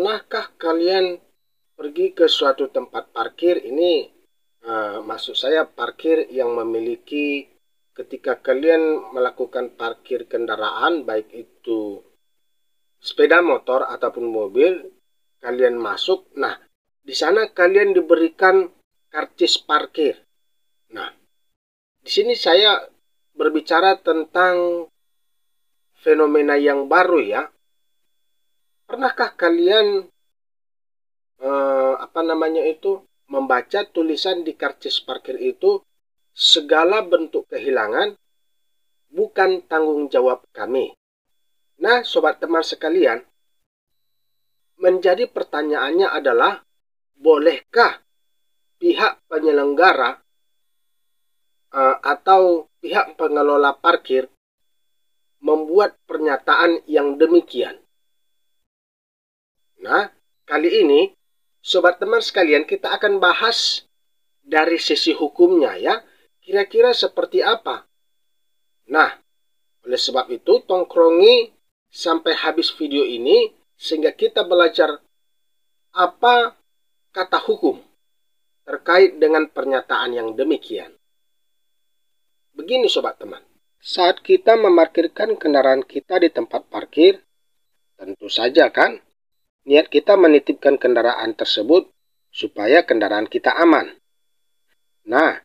Pernahkah kalian pergi ke suatu tempat parkir? Ini maksud saya parkir yang memiliki, ketika kalian melakukan parkir kendaraan, baik itu sepeda motor ataupun mobil, kalian masuk. Nah, di sana kalian diberikan karcis parkir. Nah, di sini saya berbicara tentang fenomena yang baru ya. Pernahkah kalian membaca tulisan di karcis parkir itu, segala bentuk kehilangan bukan tanggung jawab kami. Nah, sobat teman sekalian, menjadi pertanyaannya adalah, bolehkah pihak penyelenggara atau pihak pengelola parkir membuat pernyataan yang demikian? Nah, kali ini, sobat teman sekalian, kita akan bahas dari sisi hukumnya ya. Kira-kira seperti apa? Nah, oleh sebab itu, tongkrongi sampai habis video ini, sehingga kita belajar apa kata hukum terkait dengan pernyataan yang demikian. Begini sobat teman, saat kita memarkirkan kendaraan kita di tempat parkir, tentu saja kan, niat kita menitipkan kendaraan tersebut supaya kendaraan kita aman. Nah,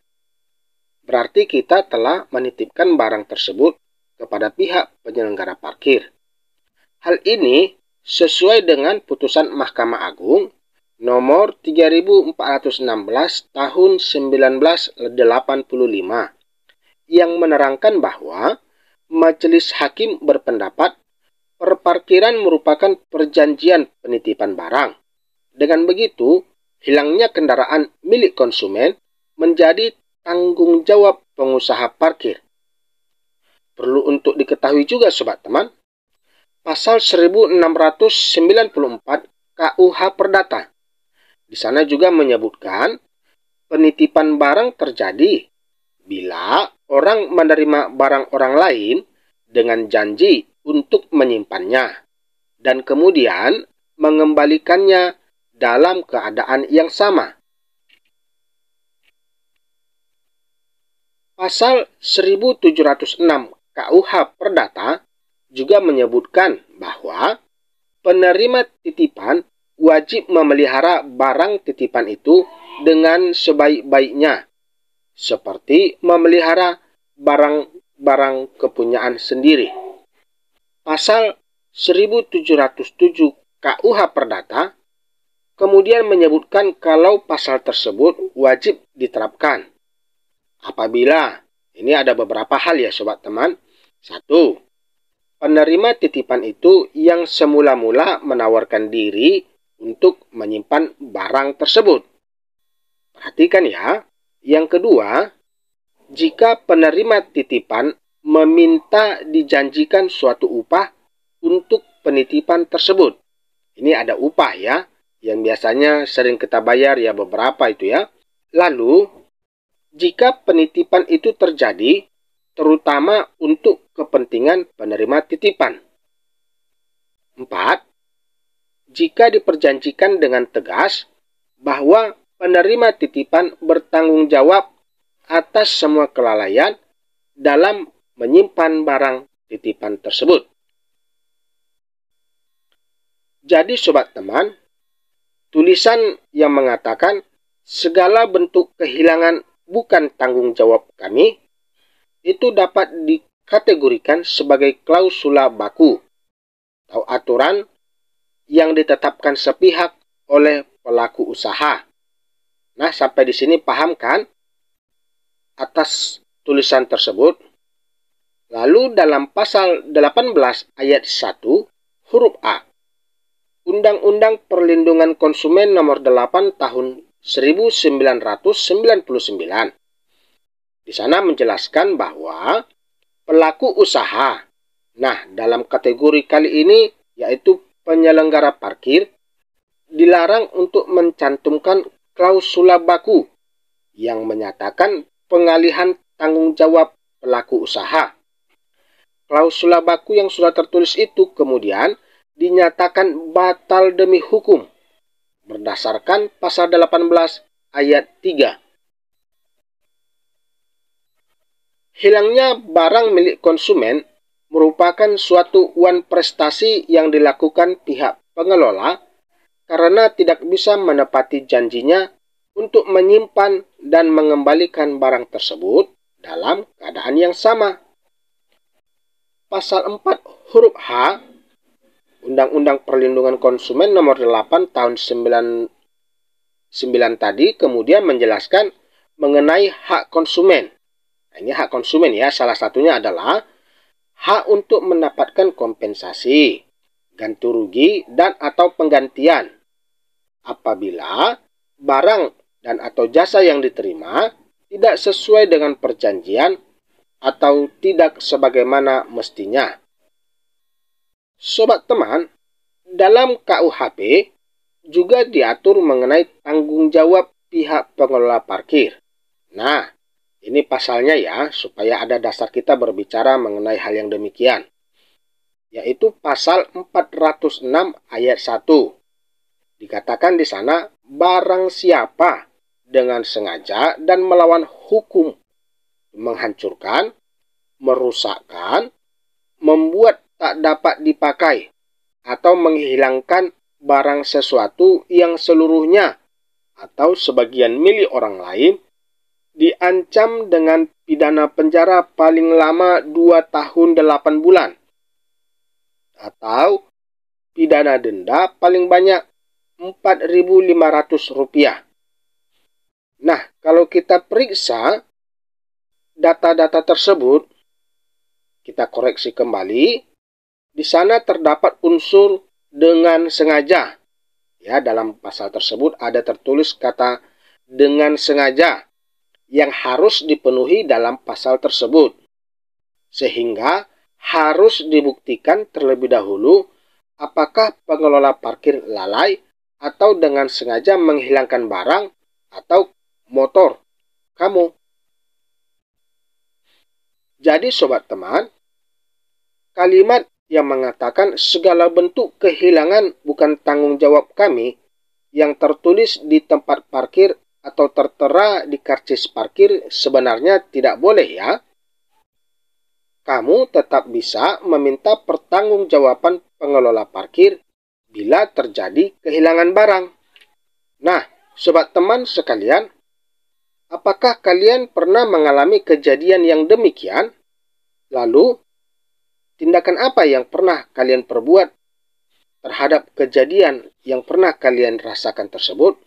berarti kita telah menitipkan barang tersebut kepada pihak penyelenggara parkir. Hal ini sesuai dengan putusan Mahkamah Agung nomor 3416 tahun 1985 yang menerangkan bahwa Majelis Hakim berpendapat perparkiran merupakan perjanjian penitipan barang. Dengan begitu, hilangnya kendaraan milik konsumen menjadi tanggung jawab pengusaha parkir. Perlu untuk diketahui juga sobat teman, pasal 1694 KUH Perdata. Di sana juga menyebutkan penitipan barang terjadi bila orang menerima barang orang lain dengan janji untuk menyimpannya dan kemudian mengembalikannya dalam keadaan yang sama. Pasal 1706 KUH Perdata juga menyebutkan bahwa penerima titipan wajib memelihara barang titipan itu dengan sebaik-baiknya, seperti memelihara barang-barang kepunyaan sendiri. Pasal 1707 KUH Perdata kemudian menyebutkan kalau pasal tersebut wajib diterapkan apabila, ini ada beberapa hal ya sobat teman. 1. Penerima titipan itu yang semula-mula menawarkan diri untuk menyimpan barang tersebut. Perhatikan ya. Yang kedua, jika penerima titipan meminta dijanjikan suatu upah untuk penitipan tersebut. Ini ada upah ya, yang biasanya sering kita bayar ya, beberapa itu ya. Lalu, jika penitipan itu terjadi, terutama untuk kepentingan penerima titipan. 4. Jika diperjanjikan dengan tegas bahwa penerima titipan bertanggung jawab atas semua kelalaian dalam menyimpan barang titipan tersebut. Jadi sobat teman, tulisan yang mengatakan segala bentuk kehilangan bukan tanggung jawab kami, itu dapat dikategorikan sebagai klausula baku atau aturan yang ditetapkan sepihak oleh pelaku usaha. Nah, sampai di sini paham kan atas tulisan tersebut? Lalu dalam pasal 18 ayat 1 huruf A, Undang-Undang Perlindungan Konsumen nomor 8 tahun 1999. Di sana menjelaskan bahwa pelaku usaha, nah dalam kategori kali ini yaitu penyelenggara parkir, dilarang untuk mencantumkan klausula baku yang menyatakan pengalihan tanggung jawab pelaku usaha. Klausula baku yang sudah tertulis itu kemudian dinyatakan batal demi hukum berdasarkan pasal 18 ayat 3. Hilangnya barang milik konsumen merupakan suatu wan prestasi yang dilakukan pihak pengelola karena tidak bisa menepati janjinya untuk menyimpan dan mengembalikan barang tersebut dalam keadaan yang sama. Pasal 4 huruf H Undang-Undang Perlindungan Konsumen Nomor 8 Tahun 99 tadi kemudian menjelaskan mengenai hak konsumen. Nah, ini hak konsumen ya, salah satunya adalah hak untuk mendapatkan kompensasi, ganti rugi, dan atau penggantian apabila barang dan atau jasa yang diterima tidak sesuai dengan perjanjian atau tidak sebagaimana mestinya. Sobat teman, dalam KUHP juga diatur mengenai tanggung jawab pihak pengelola parkir. Nah, ini pasalnya ya, supaya ada dasar kita berbicara mengenai hal yang demikian. Yaitu pasal 406 ayat 1. Dikatakan di sana, barang siapa dengan sengaja dan melawan hukum menghancurkan, merusakkan, membuat tak dapat dipakai, atau menghilangkan barang sesuatu yang seluruhnya atau sebagian milik orang lain, diancam dengan pidana penjara paling lama 2 tahun 8 bulan, atau pidana denda paling banyak Rp4.500. Nah, kalau kita periksa data-data tersebut, kita koreksi kembali. Di sana terdapat unsur dengan sengaja. Ya, dalam pasal tersebut ada tertulis kata dengan sengaja yang harus dipenuhi dalam pasal tersebut. Sehingga harus dibuktikan terlebih dahulu apakah pengelola parkir lalai atau dengan sengaja menghilangkan barang atau motor kamu. Jadi sobat teman, kalimat yang mengatakan segala bentuk kehilangan bukan tanggung jawab kami yang tertulis di tempat parkir atau tertera di karcis parkir sebenarnya tidak boleh ya. Kamu tetap bisa meminta pertanggungjawaban pengelola parkir bila terjadi kehilangan barang. Nah, sobat teman sekalian, apakah kalian pernah mengalami kejadian yang demikian? Lalu, tindakan apa yang pernah kalian perbuat terhadap kejadian yang pernah kalian rasakan tersebut?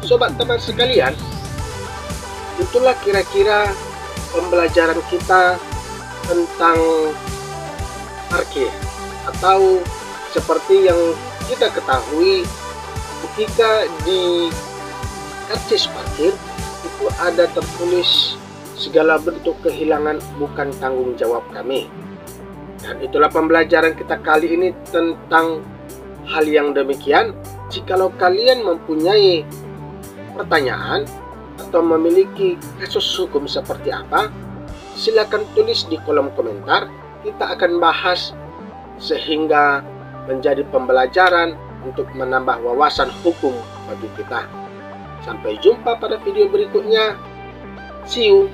Sobat teman sekalian, itulah kira-kira pembelajaran kita tentang parkir. Atau seperti yang kita ketahui, ketika di karcis parkir itu ada tertulis segala bentuk kehilangan bukan tanggung jawab kami. Dan itulah pembelajaran kita kali ini tentang hal yang demikian. Jikalau kalian mempunyai pertanyaan atau memiliki kasus hukum seperti apa, silakan tulis di kolom komentar. Kita akan bahas sehingga menjadi pembelajaran untuk menambah wawasan hukum bagi kita. Sampai jumpa pada video berikutnya. See you.